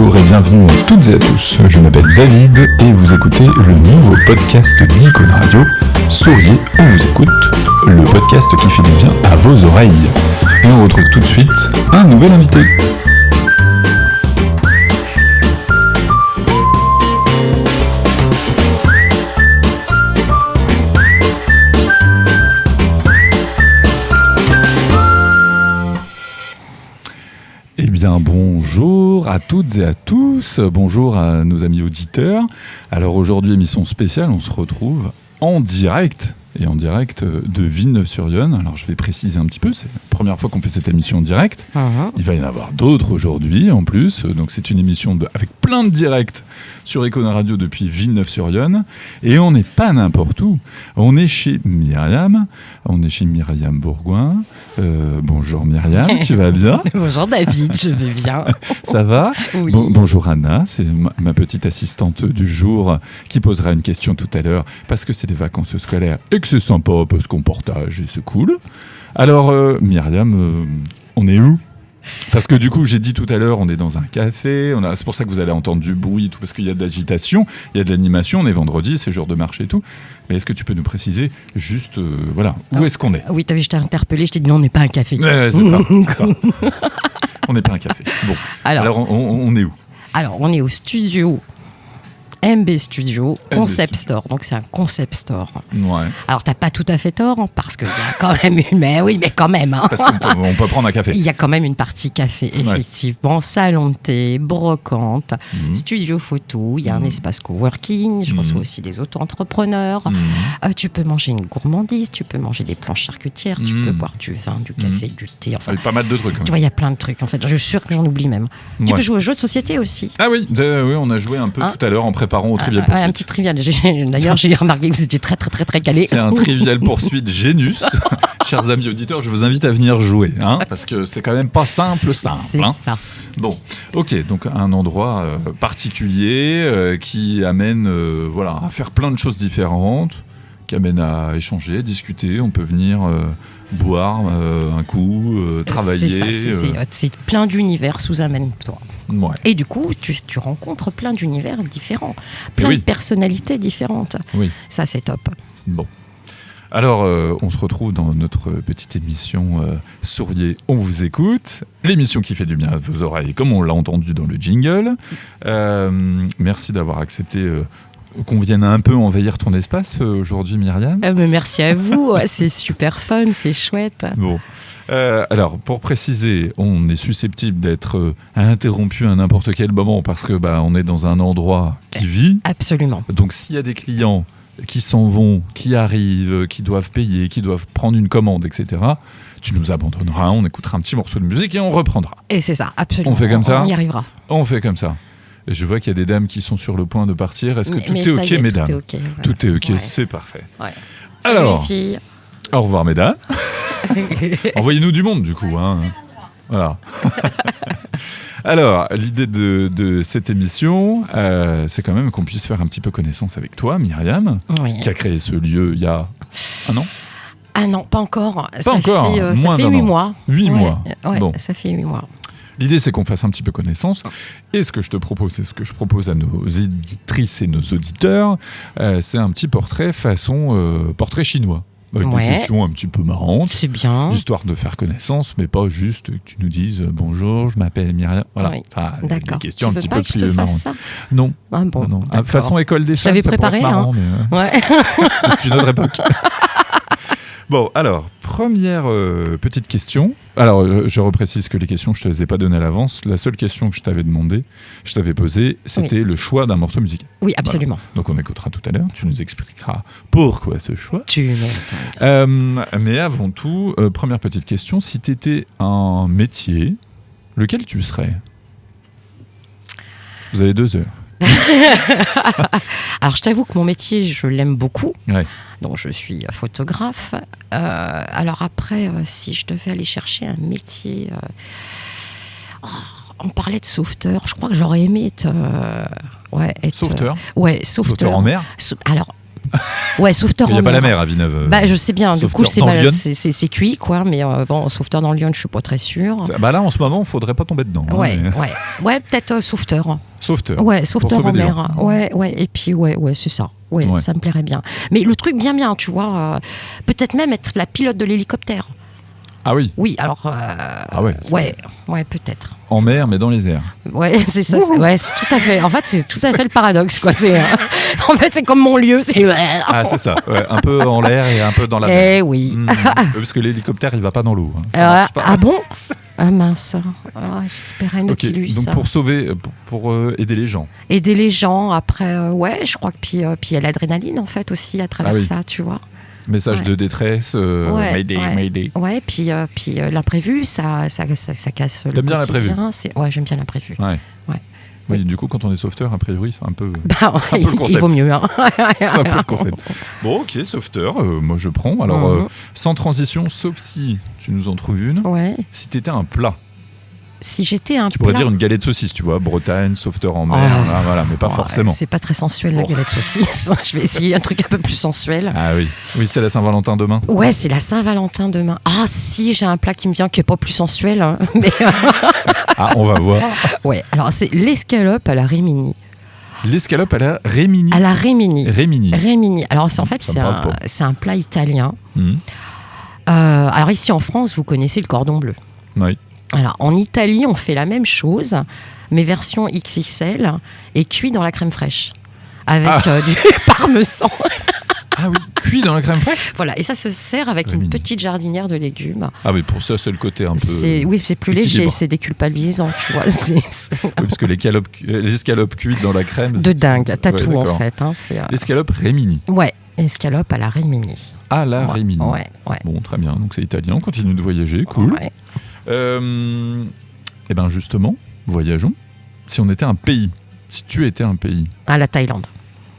Bonjour et bienvenue à toutes et à tous, je m'appelle David et vous écoutez le nouveau podcast d'Icône Radio, Souriez, on vous écoute, le podcast qui fait du bien à vos oreilles. Et on retrouve tout de suite un nouvel invité. Eh bien bonjour à toutes et à tous, bonjour à nos amis auditeurs. Alors aujourd'hui émission spéciale, on se retrouve en direct de Villeneuve-sur-Yonne. Alors je vais préciser un petit peu, c'est la première fois qu'on fait cette émission en direct. Il va y en avoir d'autres aujourd'hui en plus, donc c'est une émission avec plein de directs sur Icône Radio depuis Villeneuve-sur-Yonne. Et on n'est pas n'importe où, on est chez Myriam Bourgoin. Bonjour Myriam, tu vas bien? Bonjour David, je vais bien. Ça va? Oui. Bonjour Anna, c'est ma petite assistante du jour qui posera une question tout à l'heure parce que c'est les vacances scolaires et que c'est sympa parce qu'on partage et c'est cool. Alors Myriam, on est où? Parce que du coup, j'ai dit tout à l'heure, on est dans un café, c'est pour ça que vous allez entendre du bruit, tout, parce qu'il y a de l'agitation, il y a de l'animation, on est vendredi, c'est jour de marché et tout. Mais est-ce que tu peux nous préciser juste, où est-ce qu'on est? Oui, t'as vu, je t'ai interpellé, je t'ai dit non, on n'est pas un café. Ouais, c'est ça. On n'est pas un café. Bon, alors on est où? Alors, on est au studio MB Studio, Concept Store. Donc, c'est un concept store. Ouais. Alors, t'as pas tout à fait tort, hein, parce qu'il y a quand même une... Mais oui, mais quand même. Hein. Parce qu'on peut prendre un café. Il y a quand même une partie café, effectivement. Ouais. Salon de thé, brocante, studio photo. Il y a un espace coworking. Je reçois aussi des auto-entrepreneurs. Tu peux manger une gourmandise. Tu peux manger des planches charcutières. Tu peux boire du vin, du café, du thé. Enfin, pas mal de trucs. Tu vois, il y a plein de trucs. En fait, je suis sûre que j'en oublie même. Tu peux jouer aux jeux de société aussi. Ah oui, on a joué un peu tout à l'heure en préparant au Trivial Poursuite. Un petit trivial. D'ailleurs, j'ai remarqué que vous étiez très calés. C'est un Trivial Poursuite Génus. Chers amis auditeurs, je vous invite à venir jouer, parce que c'est quand même pas simple. C'est ça. Bon, ok, donc un endroit particulier qui amène à faire plein de choses différentes, qui amène à échanger, discuter. On peut venir boire un coup, travailler. C'est plein d'univers sous amène-toi. Ouais. Et du coup, tu rencontres plein d'univers différents, plein de personnalités différentes. Oui. Ça, c'est top. Bon. Alors, on se retrouve dans notre petite émission Souriez, on vous écoute. L'émission qui fait du bien à vos oreilles, comme on l'a entendu dans le jingle. Merci d'avoir accepté qu'on vienne un peu envahir ton espace aujourd'hui, Myriam. Merci à vous, c'est super fun, c'est chouette. Bon. Alors, pour préciser, on est susceptible d'être interrompu à n'importe quel moment parce que on est dans un endroit qui vit. Absolument. Donc, s'il y a des clients qui s'en vont, qui arrivent, qui doivent payer, qui doivent prendre une commande, etc., tu nous abandonneras, on écoutera un petit morceau de musique et on reprendra. Et c'est ça, absolument. On fait comme ça? On y arrivera. On fait comme ça. Et je vois qu'il y a des dames qui sont sur le point de partir. Est-ce que tout est OK, mesdames? Tout est OK. Voilà. Tout est OK, c'est parfait. Ouais. Alors, au revoir, mesdames. Envoyez-nous du monde, du coup. Voilà. Alors, l'idée de cette émission, c'est quand même qu'on puisse faire un petit peu connaissance avec toi, Myriam, qui a créé ce lieu il y a un an. Ah non, pas encore. Ça fait 8 mois. 8 mois. Ouais, bon. Ça fait 8 mois. L'idée, c'est qu'on fasse un petit peu connaissance. Et ce que je te propose, c'est ce que je propose à nos éditrices et nos auditeurs, c'est un petit portrait façon portrait chinois. Avec des questions un petit peu marrantes. C'est bien. Histoire de faire connaissance, mais pas juste que tu nous dises bonjour, je m'appelle Myriam. Voilà. Oui. Enfin, d'accord. Des questions tu un petit peu plus marrantes. Ça non. Ah bon, non. Façon école des femmes. J'avais préparé. Marrant, mais, ouais. C'est une autre époque. Bon, alors, première petite question. Alors, je reprécise que les questions, je ne te les ai pas données à l'avance. La seule question que je t'avais posée, c'était le choix d'un morceau musical. Oui, absolument. Voilà. Donc, on écoutera tout à l'heure. Tu nous expliqueras pourquoi ce choix. Mais avant tout, première petite question. Si tu étais un métier, lequel tu serais? Vous avez 2 heures. Alors, je t'avoue que mon métier, je l'aime beaucoup. Ouais. Donc, je suis photographe. Alors après, si je devais aller chercher un métier... on parlait de sauveteur. Je crois que j'aurais aimé être... sauveteur? Ouais, sauveteur. Sauveteur en mer? Alors, Ouais, sauveteur en mer. Il n'y a pas la mer à Villeneuve. Bah, je sais bien, du coup, c'est cuit, quoi, mais bon, sauveteur dans le Lyon, je suis pas très sûre. Bah là, en ce moment, il faudrait pas tomber dedans. Ouais, peut-être sauveteur. Sauveteur. Ouais, sauveteur en mer. Ouais, et puis, ouais, c'est ça. Ouais, ça me plairait bien. Mais le truc bien, tu vois, peut-être même être la pilote de l'hélicoptère. Ah oui. Oui, alors. Ouais, peut-être. En mer, mais dans les airs. Ouais, c'est ça. C'est tout à fait. En fait, c'est tout à fait le paradoxe, quoi. En fait, c'est comme mon lieu. C'est ça. Ouais, un peu en l'air et un peu dans la mer. Eh oui. Parce que l'hélicoptère, il va pas dans l'eau. Ah bon? Ah mince. J'espérais Nautilus. Donc pour sauver, pour aider les gens. Aider les gens. Après, je crois que puis il y a l'adrénaline en fait aussi à travers ça, tu vois. Message de détresse, Mayday. Ouais, puis l'imprévu, ça casse le quotidien. T'aimes bien l'imprévu? Ouais, j'aime bien l'imprévu. Ouais. Oui, du coup, quand on est sauveteur, a priori, c'est un peu le concept. Il vaut mieux. Hein. C'est un peu le concept. Bon, ok, sauveteur, moi je prends. Alors, sans transition, sauf si tu nous en trouves une. Ouais. Si t'étais un plat. Si j'étais un plat... Tu pourrais dire une galette de saucisse, tu vois, Bretagne, sauveteur en mer, voilà, mais pas forcément. C'est pas très sensuel, la galette de saucisse. Je vais essayer un truc un peu plus sensuel. Ah oui, c'est la Saint-Valentin demain. Ouais, c'est la Saint-Valentin demain. Ah si, j'ai un plat qui me vient qui est pas plus sensuel. Hein, mais... on va voir. Ouais, alors c'est l'escalope à la Rimini. L'escalope à la Rimini. À la Rimini. Rimini. Alors c'est un plat italien. Alors ici en France, vous connaissez le cordon bleu. Oui. Alors, en Italie, on fait la même chose, mais version XXL et cuit dans la crème fraîche avec du parmesan. Ah oui, cuit dans la crème fraîche. Voilà, et ça se sert avec une petite jardinière de légumes. Ah oui, pour ça, c'est le côté un peu. Oui, c'est plus léger, c'est déculpabilisant, tu vois. Oui, parce que les escalopes cuites dans la crème. De dingue, t'as tout en fait. Hein, l'escalope Rimini. Ouais, escalope à la Rimini. À la Rimini. Ouais. Bon, très bien, donc c'est italien, on continue de voyager, cool. Ouais. Et bien justement, voyageons. Si on était un pays, si tu étais un pays. Ah, la Thaïlande.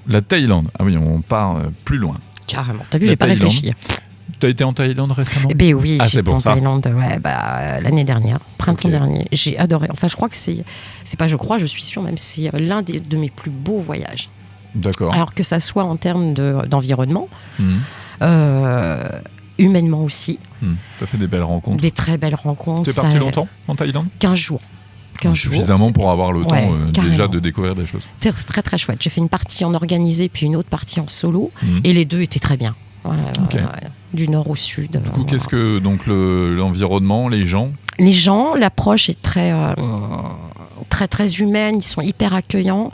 La Thaïlande. Ah oui, on part plus loin. Carrément. T'as vu, j'ai pas réfléchi. Tu as été en Thaïlande récemment ? Eh bien oui, j'étais en Thaïlande l'année dernière, printemps dernier. J'ai adoré. Enfin, je crois que je suis sûre même, c'est l'un de mes plus beaux voyages. D'accord. Alors que ça soit en termes d'environnement, humainement aussi. Tu as fait des belles rencontres. Des très belles rencontres. Tu es parti longtemps en Thaïlande ? 15 jours. Suffisamment pour avoir le temps déjà de découvrir des choses. Très, très, très chouette. J'ai fait une partie en organisé, puis une autre partie en solo. Et les deux étaient très bien. Du nord au sud. Du coup, qu'est-ce que donc l'environnement, les gens ? Les gens, l'approche est très, très, très humaine. Ils sont hyper accueillants.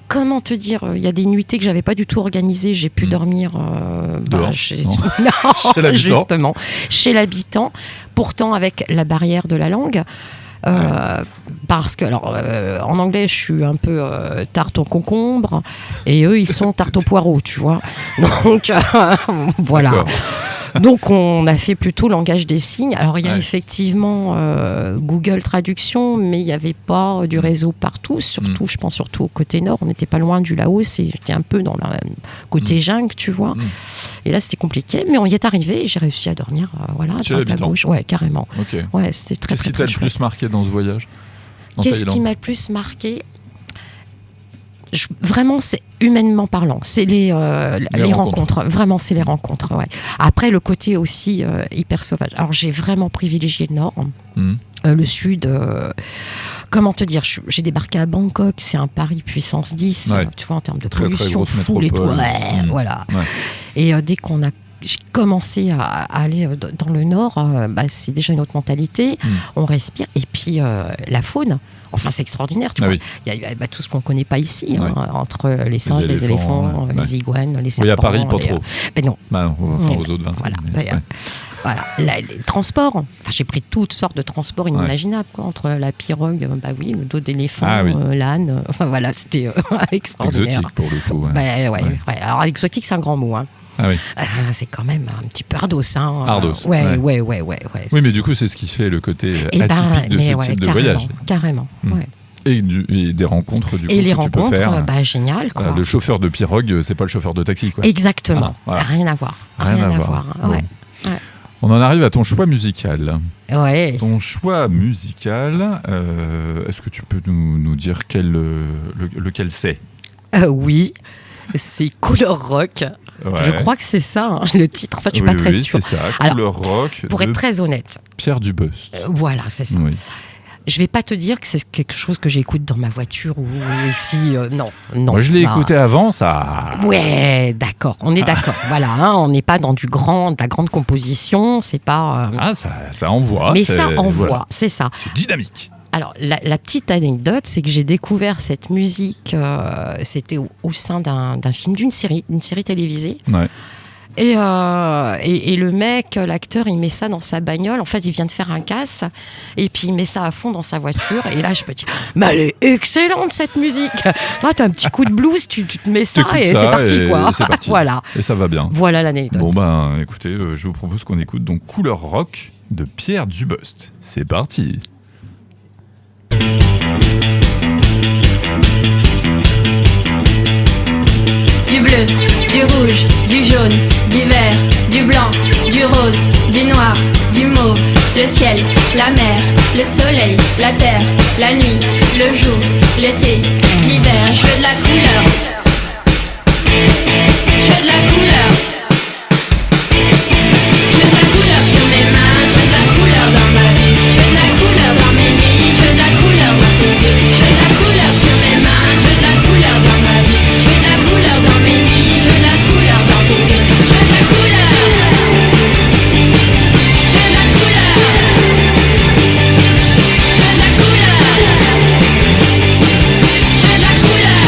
Comment te dire, il y a des nuitées que j'avais pas du tout organisées, j'ai pu dormir chez l'habitant. Justement, chez l'habitant, pourtant avec la barrière de la langue. Parce que en anglais je suis un peu tarte au concombre et eux ils sont tarte au poireau, tu vois, donc voilà. D'accord. Donc on a fait plutôt langage des signes. Alors il y a effectivement Google Traduction, mais il n'y avait pas du réseau partout, surtout je pense surtout au côté nord, on n'était pas loin du Laos et j'étais un peu dans le côté jungle, tu vois. Et là c'était compliqué, mais on y est arrivé et j'ai réussi à dormir chez l'habitant. À gauche. Ouais, carrément. Okay. Ouais, c'était très, Qu'est-ce qui t'a le plus marqué dans ce voyage ? Qu'est-ce qui m'a le plus marqué ? Vraiment, c'est humainement parlant. C'est les rencontres. Vraiment, c'est les rencontres. Ouais. Après, le côté aussi hyper sauvage. Alors, j'ai vraiment privilégié le nord. Le sud, comment te dire, j'ai débarqué à Bangkok, c'est un Paris puissance 10, tu vois, en termes de pollution, foule et tout. Voilà. Ouais. Et dès j'ai commencé à aller dans le nord, c'est déjà une autre mentalité. On respire. Et puis, la faune. Enfin, c'est extraordinaire, tu vois. Il y a tout ce qu'on ne connaît pas ici, entre les singes, les éléphants, les iguanes, les serpents. Oui, à Paris, pas trop. Mais non. Aux autres 25. Voilà. Les transports. Enfin, j'ai pris toutes sortes de transports inimaginables, quoi, entre la pirogue, le dos d'éléphant, l'âne. Enfin, voilà, c'était extraordinaire. Exotique, pour le coup. Alors, exotique, c'est un grand mot, hein. Ah oui. C'est quand même un petit peu ardos. Hein. Ardos. Ouais. Oui, mais du coup, c'est ce qui fait le côté atypique de ce type de voyage. Carrément. Ouais. Et des rencontres, du coup, et les que rencontres, tu peux faire. Génial. Quoi. Le chauffeur de pirogue, c'est pas le chauffeur de taxi, quoi. Exactement. Voilà. Rien à voir. Rien à voir. Bon. Ouais. On en arrive à ton choix musical. Ouais. Ton choix musical, est-ce que tu peux nous dire lequel c'est ? Oui. c'est Couleur Rock. Ouais. Je crois que c'est ça, hein, le titre. En fait, je suis pas très sûre. C'est ça, Couleur Rock. Pour être très honnête. Pierre Dubust. Voilà, c'est ça. Oui. Je vais pas te dire que c'est quelque chose que j'écoute dans ma voiture ou ici. Non. Moi, je l'ai écouté avant, ça. Ouais, d'accord. On est d'accord. Voilà, hein, on n'est pas dans de la grande composition. C'est pas. Ça envoie. Mais ça envoie, voilà. C'est ça. C'est dynamique. Alors, la petite anecdote, c'est que j'ai découvert cette musique, c'était au sein d'un film, d'une série télévisée. Ouais. Et le mec, l'acteur, il met ça dans sa bagnole. En fait, il vient de faire un casse. Et puis, il met ça à fond dans sa voiture. Et là, je me dis, mais elle est excellente, cette musique. Toi, t'as un petit coup de blues, tu te mets ça et c'est parti, quoi. C'est parti. Voilà. Et ça va bien. Voilà l'anecdote. Bon, écoutez, je vous propose qu'on écoute donc Couleur Rock de Pierre Dubust. C'est parti. Du bleu, du rouge, du jaune, du vert, du blanc, du rose, du noir, du mauve, le ciel, la mer, le soleil, la terre, la nuit, le jour, l'été, l'hiver. Je veux de la couleur. Je veux de la couleur. Je veux de la couleur sur mes mains, je veux de la couleur dans ma vie, je veux de la couleur dans mes nuits, je veux de la couleur dans tes yeux, je veux de la couleur sur mes mains, je veux de la couleur dans ma vie, je veux de la couleur dans mes nuits, je veux de la couleur dans tes yeux, je veux de la couleur, je veux de la couleur, je veux de la couleur, je veux de la couleur.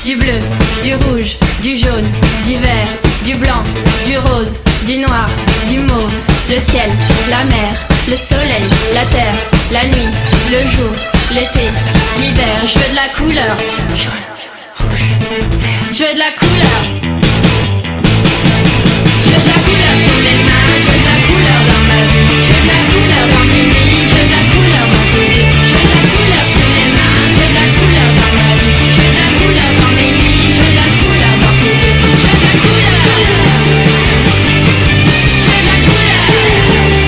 Du bleu, du rouge, du jaune, du vert, du blanc, du rose, du noir, du mauve, le ciel, la mer, le soleil, la terre, la nuit, le jour, l'été, l'hiver. Je veux de la couleur. Jaune, rouge, vert. Je veux de la couleur. Je veux de la couleur sur mes mains, je veux de la couleur dans ma vie, je veux de la couleur dans mes nuits, je veux de la couleur dans tes yeux, je veux de la couleur sur mes mains, je veux de la couleur dans ma vie, je veux de la couleur dans mes nuits, je veux de la couleur dans tes yeux, je veux de la couleur, je veux de la couleur, je veux de la couleur, je veux de la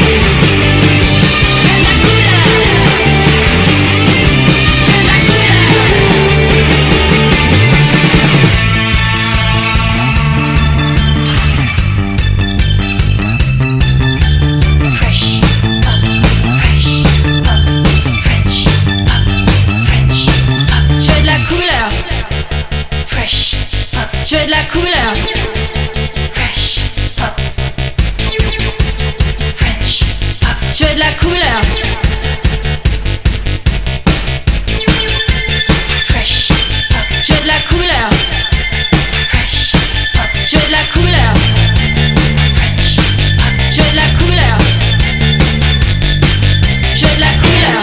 je veux de la couleur. Fresh pop. French pop. Je veux de la couleur. Fresh pop. Je veux de la couleur. Fresh pop. Je veux de la couleur. French pop. Je veux de la couleur. Je veux de la couleur.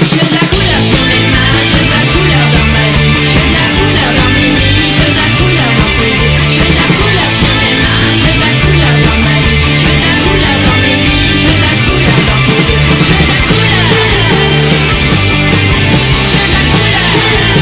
Je veux de la couleur sur mes mains. Je veux de la couleur dans ma vie. Je veux de la couleur dans mes nuits. Je veux de la couleur dans tes yeux. Je veux de la couleur sur mes mains. Je veux de la couleur dans ma vie. Je veux de la couleur dans mes nuits. Je veux de la couleur dans tes yeux. Je veux de la couleur. Je veux de la couleur. Je veux de la couleur. Je veux de la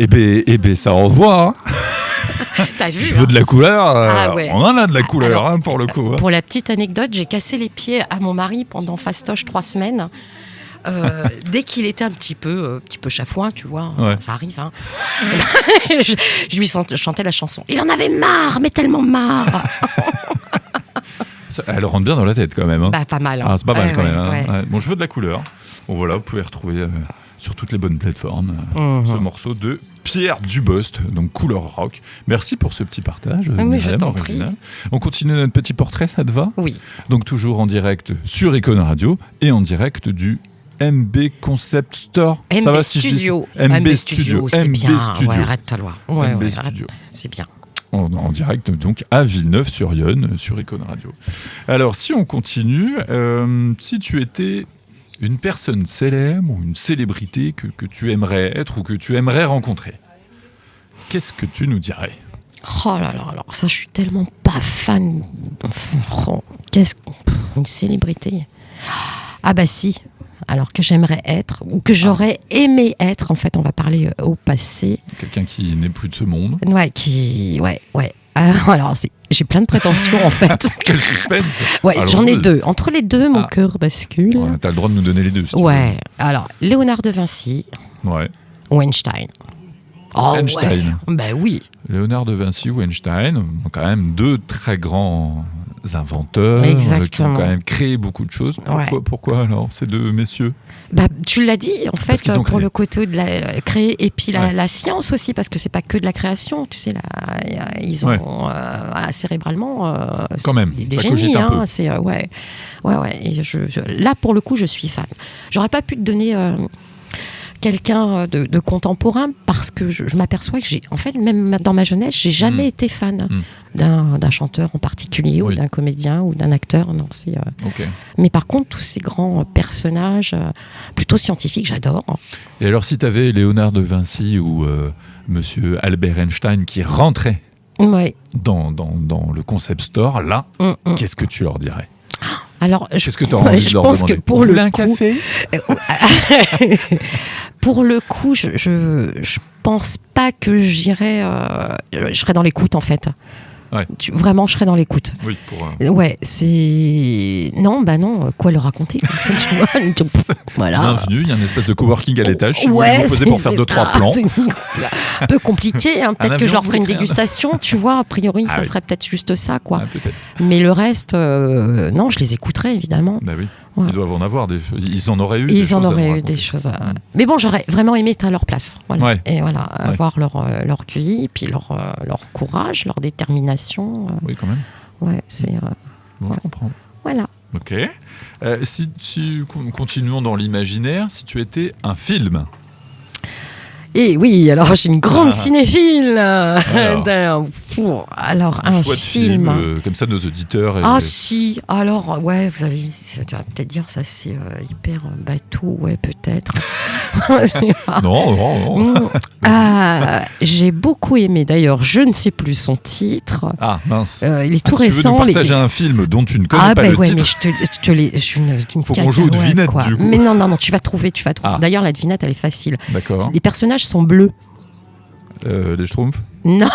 Eh ben, ça envoie. Hein. T'as vu, je veux de la couleur. Ouais. On en a de la couleur. Alors, pour le coup. Pour la petite anecdote, j'ai cassé les pieds à mon mari pendant fastoche 3 semaines. Dès qu'il était un petit peu chafouin, tu vois, ouais. Ça arrive. Hein. je lui chantais la chanson. Il en avait marre, mais tellement marre. Elle rentre bien dans la tête quand même. Hein. Bah, pas mal. Hein. Ah, c'est pas mal quand même. Ouais. Hein. Ouais. Bon, je veux de la couleur. Bon, voilà, vous pouvez retrouver sur toutes les bonnes plateformes ce morceau de Pierre Dubust, donc Couleur Rock. Merci pour ce petit partage. Mais je t'en prie. On continue notre petit portrait, ça te va ? Oui. Donc toujours en direct sur Icon Radio et en direct du MB Concept Store. MB ça va Studio. Si je dis MB Studio. C'est MB bien. Studio. Ouais, arrête ta loi. MB Studio. C'est bien. En direct donc à Villeneuve-sur-Yonne sur Icon Radio. Alors si on continue, si tu étais une personne célèbre ou une célébrité que tu aimerais être ou que tu aimerais rencontrer, qu'est-ce que tu nous dirais ? Oh là là, alors ça je suis tellement pas fan. Enfin, une célébrité. Ah bah si. alors que j'aimerais être, ou que j'aurais aimé être, en fait, on va parler au passé. Quelqu'un qui n'est plus de ce monde. Ouais. Alors, j'ai plein de prétentions, en fait. Quel suspense. Ouais, alors, j'en ai deux. Entre les deux, mon cœur bascule. Ouais, t'as le droit de nous donner les deux, si tu veux. Alors, Léonard de Vinci ou Einstein. Einstein. Ouais. Ben oui. Léonard de Vinci ou Einstein, quand même deux très grands inventeurs qui ont quand même créé beaucoup de choses. Pourquoi alors ces deux messieurs? Tu l'as dit, en fait, pour le côté de la créer et puis la science aussi, parce que c'est pas que de la création, tu sais, ils ont cérébralement quand même, des ça génies, cogite un peu. C'est et là pour le coup je suis fan. J'aurais pas pu te donner quelqu'un de contemporain parce que je m'aperçois que en fait, même dans ma jeunesse, j'ai jamais été fan d'un chanteur en particulier ou d'un comédien ou d'un acteur. Non, mais par contre, tous ces grands personnages plutôt scientifiques, j'adore. Et alors, si tu avais Léonard de Vinci ou Monsieur Albert Einstein qui rentraient dans le concept store, là, qu'est-ce que tu leur dirais? Alors, qu'est-ce que tu auras envie de leur demander? Que pour un café Pour le coup, je pense pas que j'irais. Je serais dans l'écoute, en fait. Vraiment, je serais dans l'écoute. Oui, c'est. Non, quoi leur raconter Voilà. Bienvenue, il y a une espèce de coworking à l'étage. Si vous voulez vous poser pour faire 2-3 plans. C'est un peu compliqué. Peut-être que je leur ferai une dégustation, tu vois. A priori, ça serait peut-être juste ça, quoi. Mais le reste, non, je les écouterais, évidemment. Bah oui. Ils doivent en avoir ils en auraient eu des choses. Mais bon, j'aurais vraiment aimé être à leur place. Et avoir leur QI, puis leur courage, leur détermination. Oui, quand même. Je comprends. Voilà. Ok. Si continuons dans l'imaginaire, si tu étais un film. Et oui, alors je suis une grande cinéphile. Alors un film. Comme ça, nos auditeurs. Si. Alors, tu vas peut-être dire ça, c'est hyper bateau, peut-être. Non. J'ai beaucoup aimé, d'ailleurs, je ne sais plus son titre. Ah, mince. Il est tout récent. Tu veux nous partager un film dont tu ne connais pas le titre? Mais je suis une faut qu'on joue aux devinettes, du coup. Mais non, tu vas trouver. D'ailleurs, la devinette, elle est facile. D'accord. Les personnages sont bleus. Les Schtroumpfs? Non.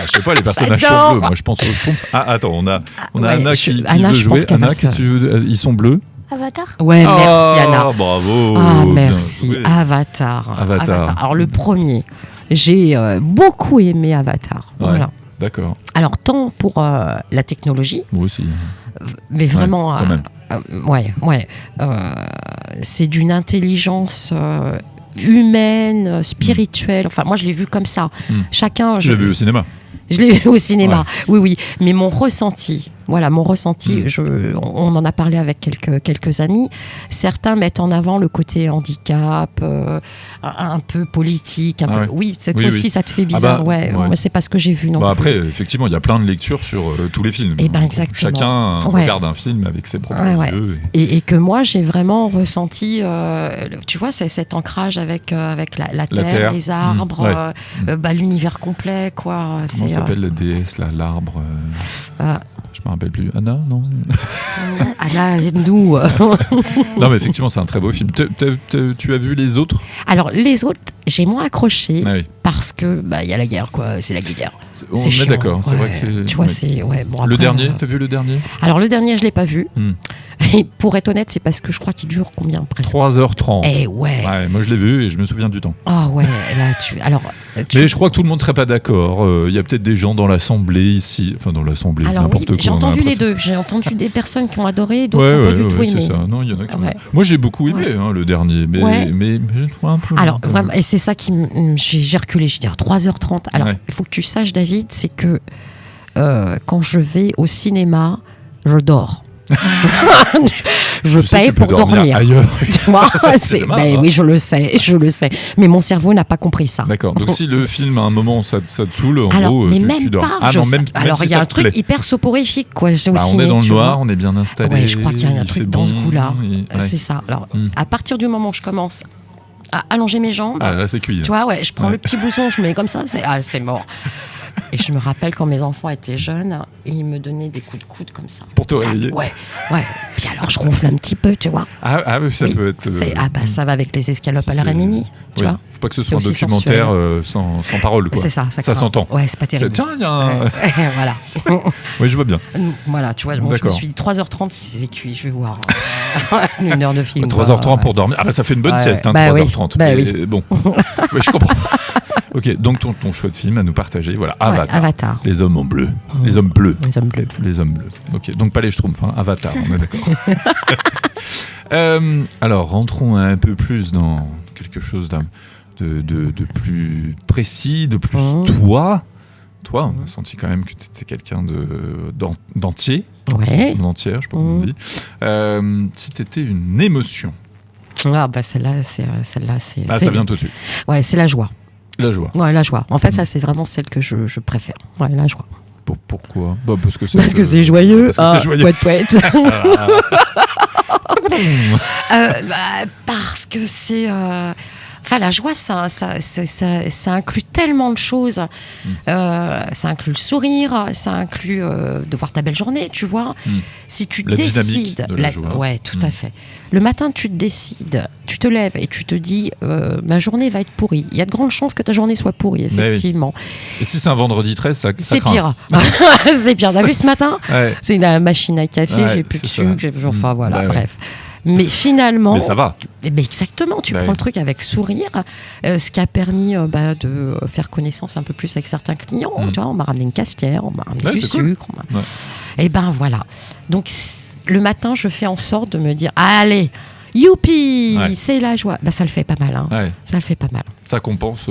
Je sais pas, les personnages sont bleus. Moi, je pense aux Schtroumpfs. Attends, on a Anna qui veut jouer. Anna, qu'est-ce que tu veux? Ils sont bleus? Avatar? Ouais, merci Anna. Bravo. Merci. Avatar. Alors le premier, j'ai beaucoup aimé Avatar. Voilà. D'accord. Alors tant pour la technologie. Moi aussi. Mais vraiment. Quand même. C'est d'une intelligence humaine, spirituelle. Enfin, moi, je l'ai vu comme ça. Chacun. Je l'ai vu au cinéma. Je l'ai vu au cinéma, oui. Mais mon ressenti, on en a parlé avec quelques amis. Certains mettent en avant le côté handicap, un peu politique. Oui, toi aussi, ça te fait bizarre. Moi, c'est pas ce que j'ai vu non plus. Après, effectivement, il y a plein de lectures sur tous les films. Exactement. Chacun regarde un film avec ses propres yeux. Et que moi, j'ai vraiment ressenti, tu vois, cet ancrage avec la terre, les arbres, l'univers complet, quoi. Comment s'appelle la déesse, là, l'arbre Je me rappelle plus. Anna, non? Anna, nous. Non, mais effectivement, c'est un très beau film. Tu as vu les autres? Alors, les autres, j'ai moins accroché parce que il y a la guerre, quoi. C'est la guerre. On est d'accord. C'est vrai que c'est. Tu vois, c'est bon. Le dernier, t'as vu le dernier? Alors, le dernier, je l'ai pas vu. Et pour être honnête, c'est parce que je crois qu'il dure combien presque 3h30. Ouais, moi je l'ai vu et je me souviens du temps. Mais je crois que tout le monde serait pas d'accord. Il y a peut-être des gens dans l'assemblée ici, enfin dans l'assemblée, n'importe quoi. J'ai entendu les deux. J'ai entendu des personnes qui ont adoré, d'autres qui n'ont pas du tout aimé. C'est ça. Non, il y en a qui Moi j'ai beaucoup aimé le dernier, mais j'ai trouvé un peu. Alors vraiment, et c'est ça qui j'ai reculé. Je dis 3h30. Alors il faut que tu saches, David, c'est que quand je vais au cinéma, je dors. je paye pour dormir. Ailleurs. Oui, je le sais. Mais mon cerveau n'a pas compris ça. D'accord. Donc si le film à un moment ça te saoule, en gros, tu dors. Alors il y a un truc hyper soporifique, quoi. On est dans le noir, on est bien installé. Ouais, je crois qu'il y a un truc dans ce coup-là. C'est ça. Alors à partir du moment où je commence à allonger mes jambes, là c'est cuit. Tu vois, je prends le petit blouson, je mets comme ça, c'est mort. Et je me rappelle quand mes enfants étaient jeunes, ils me donnaient des coups de coude comme ça. Pour te réveiller. Ouais. Puis alors je ronfle un petit peu, tu vois. Ah oui, ça peut être... ça va avec les escalopes à la Rémini, tu vois. Faut pas que ce soit un documentaire sans parole, quoi. C'est ça s'entend. Ouais, c'est pas terrible. Tiens, il y a un... Voilà. Oui, je vois bien. Voilà, tu vois, moi, je me suis dit 3h30, c'est cuit, je vais voir. 1 heure de film. 3h30 pour dormir. Ah bah ça fait une bonne sieste, 3h30. Oui. Bon, ouais, je comprends. Ok, donc ton choix de film à nous partager, voilà, Avatar. Les hommes en bleu. Les hommes bleus. Les hommes bleus. Ok, donc pas les Schtroumpfs, Avatar, on est d'accord. Alors, rentrons un peu plus dans quelque chose de plus précis, de plus toi. Toi, on a senti quand même que tu étais quelqu'un d'entier. Ouais. D'entière, je sais pas comment on dit. Si tu étais une émotion. Ah, bah celle-là, c'est. Ça vient tout de suite. Ouais, c'est la joie. La joie. Ouais, la joie. En fait, ça, c'est vraiment celle que je préfère. Ouais, la joie. Pourquoi parce que c'est joyeux. Parce que c'est joyeux. Poète. Parce que c'est. Enfin, la joie, ça inclut tellement de choses. Ça inclut le sourire, ça inclut de voir ta belle journée, tu vois. Si tu décides... de la joie. Ouais, tout à fait. Le matin, tu te décides, tu te lèves et tu te dis ma journée va être pourrie. Il y a de grandes chances que ta journée soit pourrie, effectivement. Oui. Et si c'est un vendredi 13, ça c'est craint. Pire. C'est pire. T'as vu ce matin C'est une machine à café, j'ai plus de sucre. Enfin, voilà, bref. Mais finalement... Mais ça va. Exactement, tu prends le truc avec sourire, ce qui a permis de faire connaissance un peu plus avec certains clients. Tu vois, on m'a ramené une cafetière, on m'a ramené du sucre. Cool. Et ben voilà. Donc le matin, je fais en sorte de me dire, allez, youpi, c'est la joie. Ça le fait pas mal. Ça le fait pas mal. Ça compense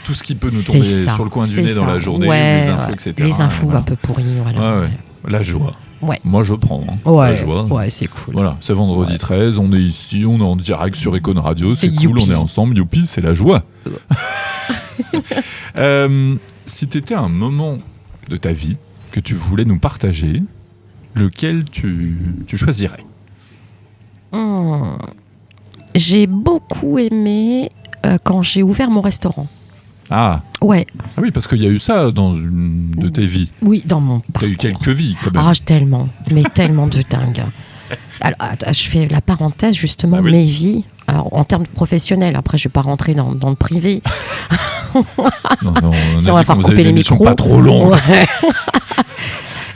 tout ce qui peut nous tomber sur le coin du nez dans la journée, les infos, etc. Les infos un peu pourries. Voilà. La joie. Ouais. Moi, je prends la joie. Ouais, c'est cool. Voilà, c'est vendredi 13, on est ici, on est en direct sur Econ Radio, c'est cool, youpi. on est ensemble, youpi, c'est la joie. Si tu étais un moment de ta vie que tu voulais nous partager, lequel tu choisirais ? J'ai beaucoup aimé quand j'ai ouvert mon restaurant. Ah. Ouais. Ah oui, parce qu'il y a eu ça dans une de tes vies. Oui, dans mon parcours. Tu as eu quelques vies, quand même. Ah, tellement de dingue. Alors, je fais la parenthèse, justement, mes vies. Alors, en termes professionnels, après, je ne vais pas rentrer dans le privé. Non, on va faire couper les micros. Pas trop longue. Ouais.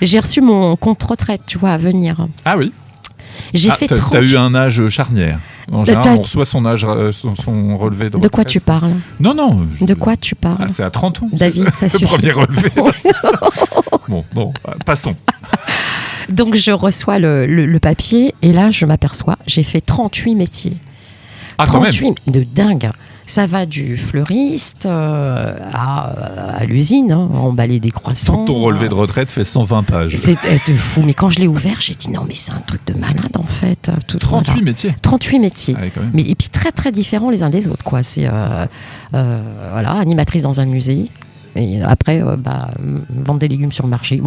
J'ai reçu mon compte retraite, tu vois, à venir. Ah oui. J'ai fait 30... T'as eu un âge charnière. En général, on reçoit son âge, son relevé de retraite. De quoi tu parles ? Non. De quoi tu parles ? C'est à 30 ans. David, ça suffit. Le premier relevé, c'est ça. Bon, passons. Donc, je reçois le papier et là, je m'aperçois, j'ai fait 38 métiers. Ah, 38 quand même. De dingue. Ça va du fleuriste à l'usine, emballer des croissants. Ton relevé de retraite fait 120 pages. C'est fou. Mais quand je l'ai ouvert, j'ai dit non, mais c'est un truc de malade en fait. 38 métiers. 38 métiers. Ah, quand même. Et puis très très différents les uns des autres, quoi. C'est animatrice dans un musée. Et après, vendre des légumes sur le marché.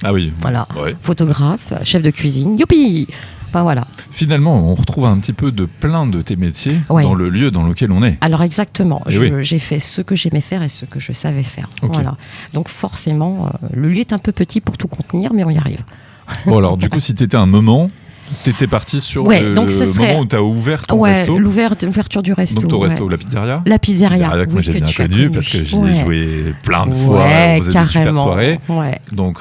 Ah oui. Voilà. Ouais. Photographe, chef de cuisine. Youpi. Enfin, voilà. Finalement, on retrouve un petit peu de plein de tes métiers dans le lieu dans lequel on est. Alors exactement, j'ai fait ce que j'aimais faire et ce que je savais faire. Okay. Voilà. Donc forcément, le lieu est un peu petit pour tout contenir, mais on y arrive. Bon alors, du coup, si tu étais un moment, t'étais parti sur le moment où tu as ouvert ton resto. L'ouverture du resto. Donc ton resto, la pizzeria. La pizzeria, que moi j'ai bien connu parce que j'y ai joué plein de fois. On faisait carrément. des super soirées. Ouais. Donc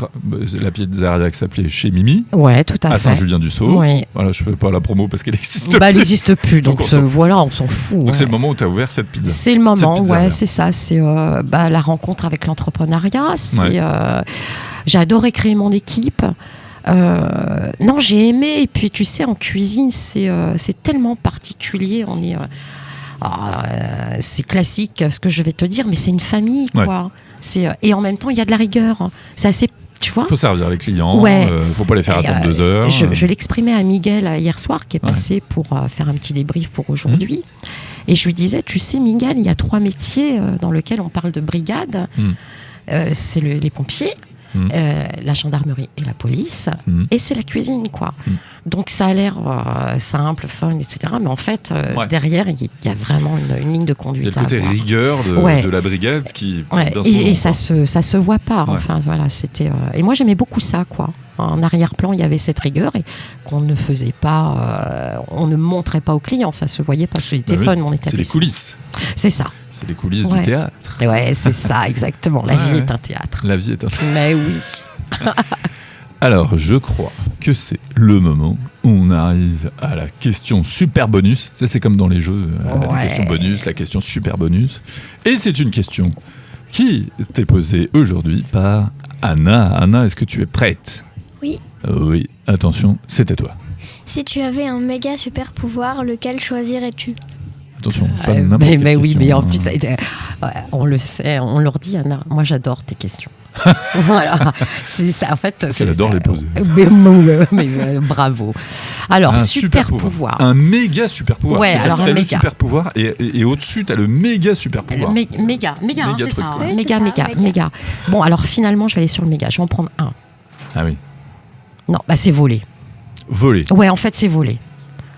la pizzeria qui s'appelait Chez Mimi. Ouais, tout à fait. À Saint-Julien-du-Sault. Ouais. Voilà, je fais pas la promo parce qu'elle existe plus. Elle n'existe plus, donc voilà, on s'en fout. Donc c'est le moment où tu as ouvert cette pizza. C'est le moment, c'est ça. C'est la rencontre avec l'entrepreneuriat. J'ai adoré créer mon équipe. Non, j'ai aimé. Et puis, tu sais, en cuisine, c'est tellement particulier. On est, c'est classique, ce que je vais te dire, mais c'est une famille, quoi. Et en même temps, il y a de la rigueur. C'est assez, tu vois. Faut servir les clients. Faut pas les faire attendre 2 heures. Je l'exprimais à Miguel hier soir, qui est passé pour faire un petit débrief pour aujourd'hui. Et je lui disais, tu sais, Miguel, il y a 3 métiers dans lesquels on parle de brigade. C'est les pompiers. La gendarmerie et la police, et c'est la cuisine, quoi. Donc ça a l'air simple, fun, etc. Mais en fait, derrière, il y a vraiment une ligne de conduite. Il y a le côté rigueur de la brigade qui... Et ça se voit pas. Enfin, voilà, c'était... Et moi, j'aimais beaucoup ça, quoi. En arrière-plan, il y avait cette rigueur et qu'on ne faisait pas... on ne montrait pas aux clients, ça se voyait pas. C'était fun, mon établissement. C'est les coulisses. C'est ça. C'est les coulisses du théâtre. Ouais, c'est ça, exactement. La vie est un théâtre. La vie est un théâtre. Mais oui. Alors, je crois que c'est le moment où on arrive à la question super bonus. Ça, c'est comme dans les jeux, la question bonus, la question super bonus. Et c'est une question qui t'est posée aujourd'hui par Anna. Anna, est-ce que tu es prête ? Oui. Oui, attention, c'est à toi. Si tu avais un méga super pouvoir, lequel choisirais-tu ? Attention, c'est pas n'importe quelle question. Oui, mais en plus, on le sait, on leur dit, Anna, moi j'adore tes questions. Voilà, c'est ça, en fait. Elle adore les poser. Mais bravo. Alors, super pouvoir. Un méga super pouvoir. Ouais, alors un méga. Le méga. super pouvoir et au-dessus, tu as le méga super pouvoir. Méga, c'est truc, ça. Oui, Méga. Bon, alors finalement, je vais aller sur le méga. Je vais en prendre un. Ah oui. Non, c'est voler. Voler. Ouais, en fait, c'est voler.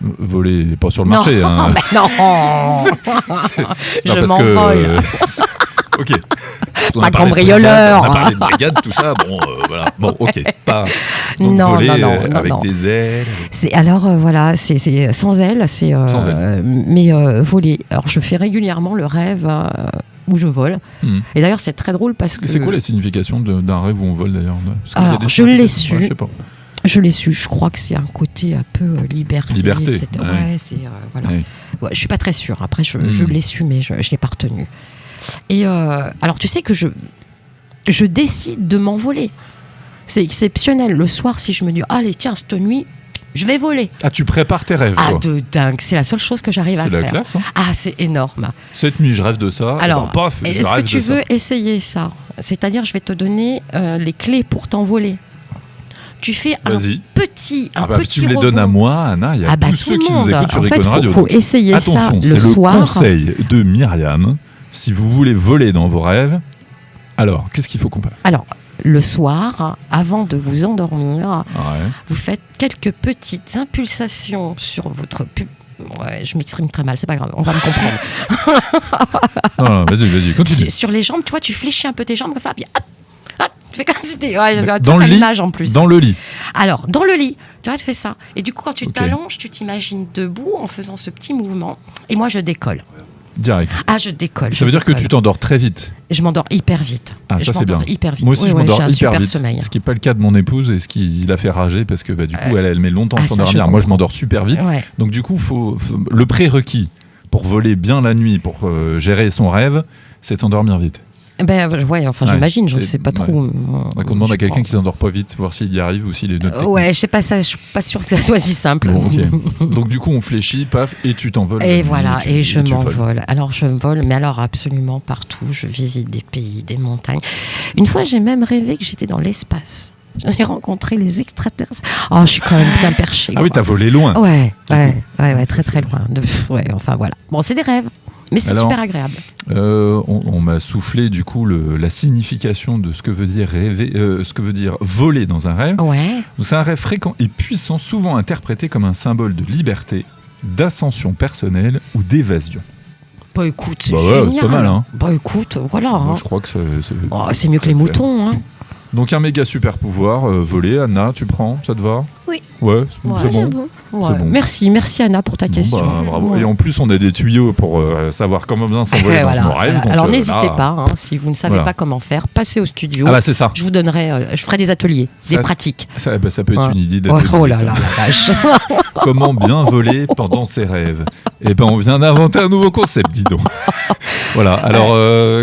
Voler, pas sur le marché. Non, mais non. Je m'envole. Ok. Pas cambrioleur. On a parlé de brigade, tout ça. Bon, voilà. Bon, ok. Pas. Donc Non, voler non, avec non. des ailes. Voilà, c'est sans ailes, Sans ailes. Mais voler. Alors je fais régulièrement le rêve où je vole. Et d'ailleurs c'est très drôle parce que. C'est quoi la signification d'un rêve où on vole d'ailleurs ? Alors je l'ai su. Je sais pas. Je l'ai su. Je crois que c'est un côté un peu liberté. Etc. Ouais. Ouais, c'est voilà. Ouais. Ouais, je suis pas très sûre. Après je l'ai su, mais je l'ai pas retenu. Et alors tu sais que je décide de m'envoler. C'est exceptionnel. Le soir, si je me dis, allez, tiens, cette nuit, je vais voler. Ah, tu prépares tes rêves, quoi. De dingue. C'est la seule chose que j'arrive à faire. C'est la classe, hein. Ah, c'est énorme. Cette nuit, je rêve de ça. Alors, paf, je est-ce que rêve tu de ça. veux essayer ça ? C'est-à-dire, je vais te donner les clés pour t'envoler. Tu fais un Vas-y. petit Tu me les donnes à moi, Anna. Il y a tous ceux qui nous écoutent sur Recon Radio. Il faut essayer Attention, ça c'est le soir. conseil de Myriam. Si vous voulez voler dans vos rêves, alors, qu'est-ce qu'il faut qu'on fasse ? Alors, le soir, avant de vous endormir, vous faites quelques petites impulsations sur votre Ouais, je m'exprime très mal, c'est pas grave, on va me comprendre. Non, vas-y, continue. Sur les jambes, tu vois, tu fléchis un peu tes jambes comme ça, puis hop, tu fais comme si t'es... Dans le lit, en plus. Dans le lit. Alors, dans le lit, tu vois, tu fais ça. Et du coup, quand tu t'allonges, tu t'imagines debout en faisant ce petit mouvement. Et moi, je décolle. Direct. Ah, je décolle. Ça veut dire que tu t'endors très vite. Je m'endors hyper vite. Ah, ça c'est bien. Hyper vite. Moi aussi, je m'endors j'ai un hyper super vite. sommeil. Ce qui n'est pas le cas de mon épouse et ce qui l'a fait rager parce que du coup, elle met longtemps à s'endormir. Moi, je m'endors super vite. Ouais. Donc du coup, le prérequis pour voler bien la nuit, pour gérer son rêve, c'est de s'endormir vite. J'imagine, je ne sais pas trop. On demande à quelqu'un qui ne s'endort pas vite, voir s'il y arrive ou s'il est notre technique. Je sais pas ça, je suis pas sûre que ça soit si simple. Bon, okay. Donc du coup, on fléchit, paf, et tu t'envoles. Et voilà, et je m'envole. Alors je vole, mais alors absolument partout. Je visite des pays, des montagnes. Une fois, j'ai même rêvé que j'étais dans l'espace. J'ai rencontré les extraterrestres. Oh, je suis quand même bien perchée. Ah oui, t'as volé loin. Ouais, très très loin. Enfin voilà. Bon, c'est des rêves. Mais c'est super agréable. On m'a soufflé du coup la signification de ce que veut dire rêver, ce que veut dire voler dans un rêve. Ouais. Donc c'est un rêve fréquent et puissant, souvent interprété comme un symbole de liberté, d'ascension personnelle ou d'évasion. Bah écoute, c'est génial. C'est pas mal, hein. Bah écoute, voilà. Moi, je crois que c'est mieux que les moutons, hein. Donc un méga super pouvoir, voler. Anna, tu prends, ça te va ? Oui. Ouais, c'est bon. Ouais. C'est bon. Merci Anna pour ta question. Bravo. Ouais. Et en plus, on a des tuyaux pour savoir comment bien s'envoler dans son rêve. Donc, alors n'hésitez pas, si vous ne savez pas comment faire, passez au studio. Ah bah c'est ça. Je vous donnerai, je ferai des ateliers, des pratiques. Ça peut être une idée d'atelier. Oh là là, la vache. Comment bien voler pendant ses rêves ? Eh ben, on vient d'inventer un nouveau concept, dis donc. Voilà. Alors,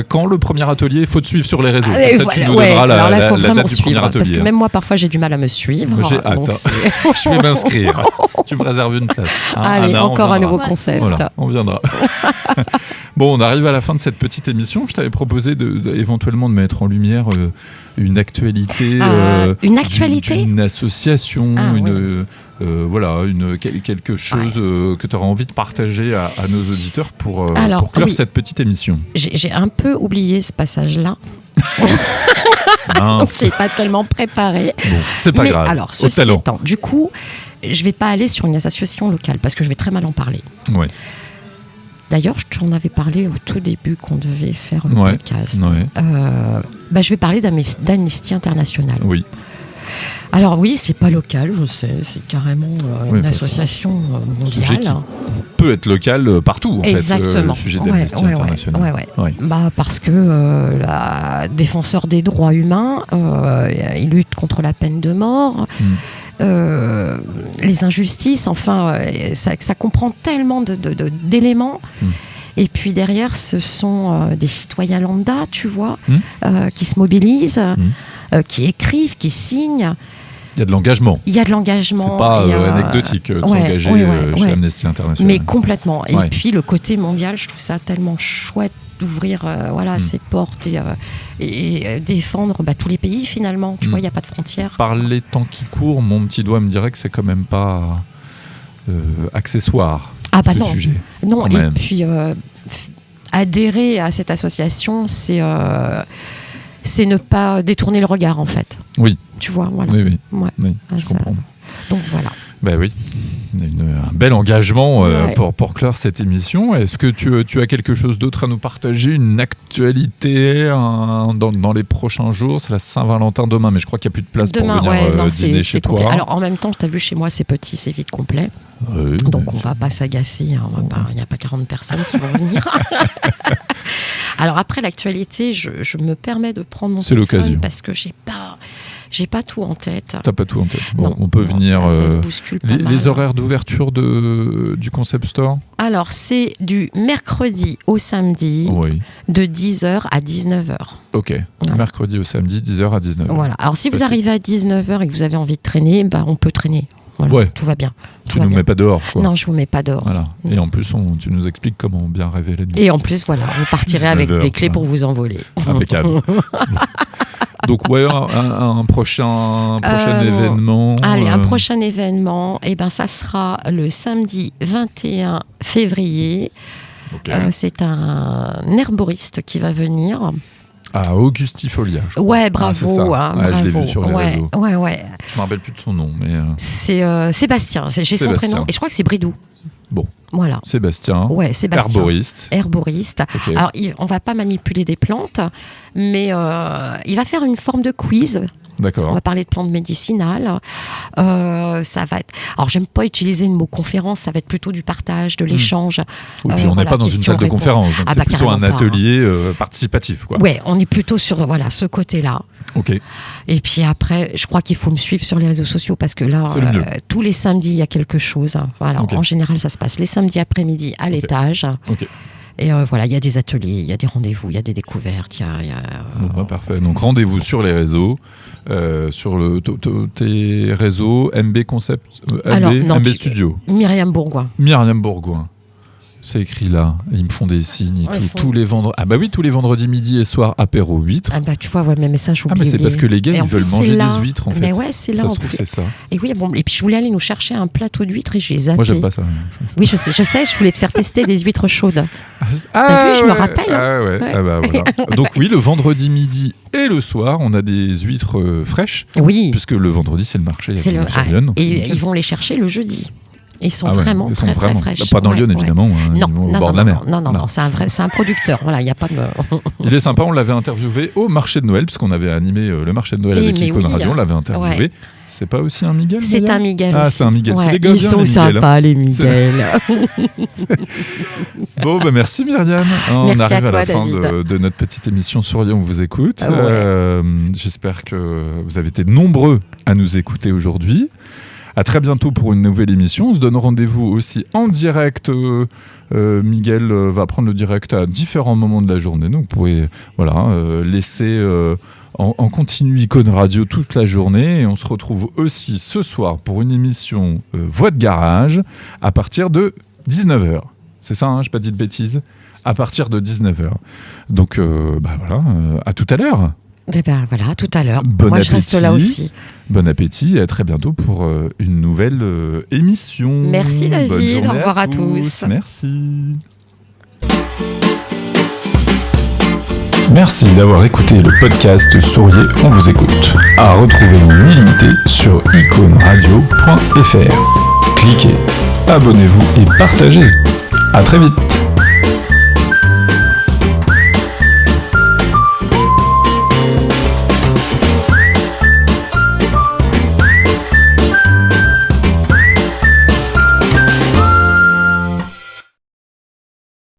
quand le premier atelier, il faut te suivre sur les réseaux. Tu nous donneras la date du premier atelier. Parce que même moi, parfois, j'ai du mal à me suivre. Moi, j'ai hâte. Je vais m'inscrire. Tu me réserves une place. Allez, Anna, encore un nouveau concept. Voilà, on viendra. Bon, on arrive à la fin de cette petite émission. Je t'avais proposé éventuellement de mettre en lumière une actualité. Une actualité d'une association, quelque chose que tu auras envie de partager à nos auditeurs pour clore cette petite émission. J'ai un peu oublié ce passage-là. Mince. Donc c'est pas tellement préparé. Bon, c'est pas grave. Alors, ceci étant, du coup, je vais pas aller sur une association locale parce que je vais très mal en parler. Ouais. D'ailleurs, je t'en avais parlé au tout début qu'on devait faire le podcast. Ouais. Je vais parler d'Amnesty International. Oui. Alors oui, c'est pas local, je sais, c'est carrément une association mondiale. Qui peut être local partout, en Exactement. fait, le sujet d'Amnesty International. Ouais. Parce que la défenseur des droits humains, il lutte contre la peine de mort, les injustices, enfin, ça comprend tellement d'éléments. Et puis derrière, ce sont des citoyens lambda, tu vois, qui se mobilisent, qui écrivent, qui signent. Il y a de l'engagement. Il y a de l'engagement. C'est pas anecdotique de s'engager chez Amnesty International. Mais complètement. Et puis le côté mondial, je trouve ça tellement chouette d'ouvrir ses portes et défendre tous les pays finalement. Tu vois, il n'y a pas de frontières. Par les temps qui courent, mon petit doigt me dirait que c'est quand même pas accessoire ce sujet. Non, et puis adhérer à cette association, c'est ne pas détourner le regard en fait. Oui. Tu vois, voilà. Oui, je comprends. Donc voilà. Ben oui, un bel engagement pour clore cette émission. Est-ce que tu as quelque chose d'autre à nous partager, une actualité dans les prochains jours? C'est la Saint-Valentin demain, mais je crois qu'il n'y a plus de place pour venir dîner chez toi. Complet. Alors en même temps, tu as vu chez moi, c'est petit, c'est vite complet. Oui, donc on ne va pas s'agacer, il n'y a pas 40 personnes qui vont venir. Alors après l'actualité, je me permets de prendre mon téléphone l'occasion. Parce que j'ai pas tout en tête. T'as pas tout en tête. Non, on peut venir. Ça se bouscule pas mal. Les horaires d'ouverture du Concept Store? Alors, c'est du mercredi au samedi, de 10h à 19h. Ok. Voilà. Mercredi au samedi, 10h à 19h. Voilà. Alors, si vous arrivez à 19h et que vous avez envie de traîner, on peut traîner. Voilà. Tout va bien. Tu nous mets pas dehors, quoi. Non, je vous mets pas dehors. Voilà. Et en plus, tu nous expliques comment bien rêver la nuit. Et en plus, voilà, vous partirez avec des clés pour vous envoler. Impeccable. Donc un prochain événement. Allez, un prochain événement, ça sera le samedi 21 février. Okay. C'est un herboriste qui va venir. Ah, Augustifolia. Je crois. Ouais, bravo. Bravo. Je l'ai vu sur les réseaux. Ouais. Je me rappelle plus de son nom, mais. C'est Sébastien. J'ai son prénom et je crois que c'est Bridou. Bon. Voilà. Sébastien. Herboriste. Okay. Alors, on va pas manipuler des plantes, mais il va faire une forme de quiz. D'accord. On va parler de plantes médicinales. Ça va être. Alors, j'aime pas utiliser le mot conférence. Ça va être plutôt du partage, de l'échange. Oui, puis on n'est pas dans une salle de conférence. Donc c'est plutôt un atelier participatif, quoi. Ouais, on est plutôt sur ce côté-là. Ok. Et puis après, je crois qu'il faut me suivre sur les réseaux sociaux parce que là, tous les samedis, il y a quelque chose. Voilà. Okay. En général, ça se passe les samedis après-midi à l'étage. Ok. Et il y a des ateliers, il y a des rendez-vous, il y a des découvertes. Parfait. Donc rendez-vous sur les réseaux, sur tes réseaux, MB Concept, MB Studio. Myriam Bourgoin. C'est écrit là. Ils me font des signes et tout. Tous les vendredis. Ah bah oui, tous les vendredis midi et soir, apéro huîtres. Ah bah tu vois, mais ça j'oublie. Ah mais c'est parce que les gars, ils veulent manger des huîtres en fait. Mais ouais, c'est là. Ça se trouve, c'est ça. Et oui, et puis je voulais aller nous chercher un plateau d'huîtres et j'ai zappé. Moi j'aime pas ça. Oui, je sais, je voulais te faire tester des huîtres chaudes. T'as vu, je me rappelle. Ah ouais. Ah bah voilà. Donc oui, le vendredi midi et le soir, on a des huîtres fraîches. Oui. Puisque le vendredi, c'est le marché. Et ils vont les chercher le jeudi. Ils sont vraiment très fraîches. Pas dans Lyon, évidemment. Au bord de la mer. Non, c'est un producteur. Voilà, il y a pas de. Il est sympa. On l'avait interviewé au marché de Noël, puisqu'on avait animé le marché de Noël avec Icône Radio. On l'avait interviewé. Ouais. C'est pas aussi un Miguel? C'est un Miguel aussi. Ah, c'est un Miguel. Ouais, c'est les gars, ils sont sympas, les Miguel. Bon, merci Myriam. On merci arrive à toi, la fin David. de notre petite émission sur Lyon. On vous écoute. J'espère que vous avez été nombreux à nous écouter aujourd'hui. À très bientôt pour une nouvelle émission. On se donne rendez-vous aussi en direct. Miguel va prendre le direct à différents moments de la journée. Donc vous pourrez laisser en continu Icône Radio toute la journée. Et on se retrouve aussi ce soir pour une émission Voix de garage à partir de 19h. C'est ça, je n'ai pas dit de bêtises. À partir de 19h. Donc à tout à l'heure. Voilà, tout à l'heure. Bon Moi, appétit. Je reste là aussi. Bon appétit et à très bientôt pour une nouvelle émission. Merci David, au revoir à tous. Merci. Merci d'avoir écouté le podcast Souriez, on vous écoute. À retrouver en illimité sur iconeradio.fr. Cliquez, abonnez-vous et partagez. À très vite.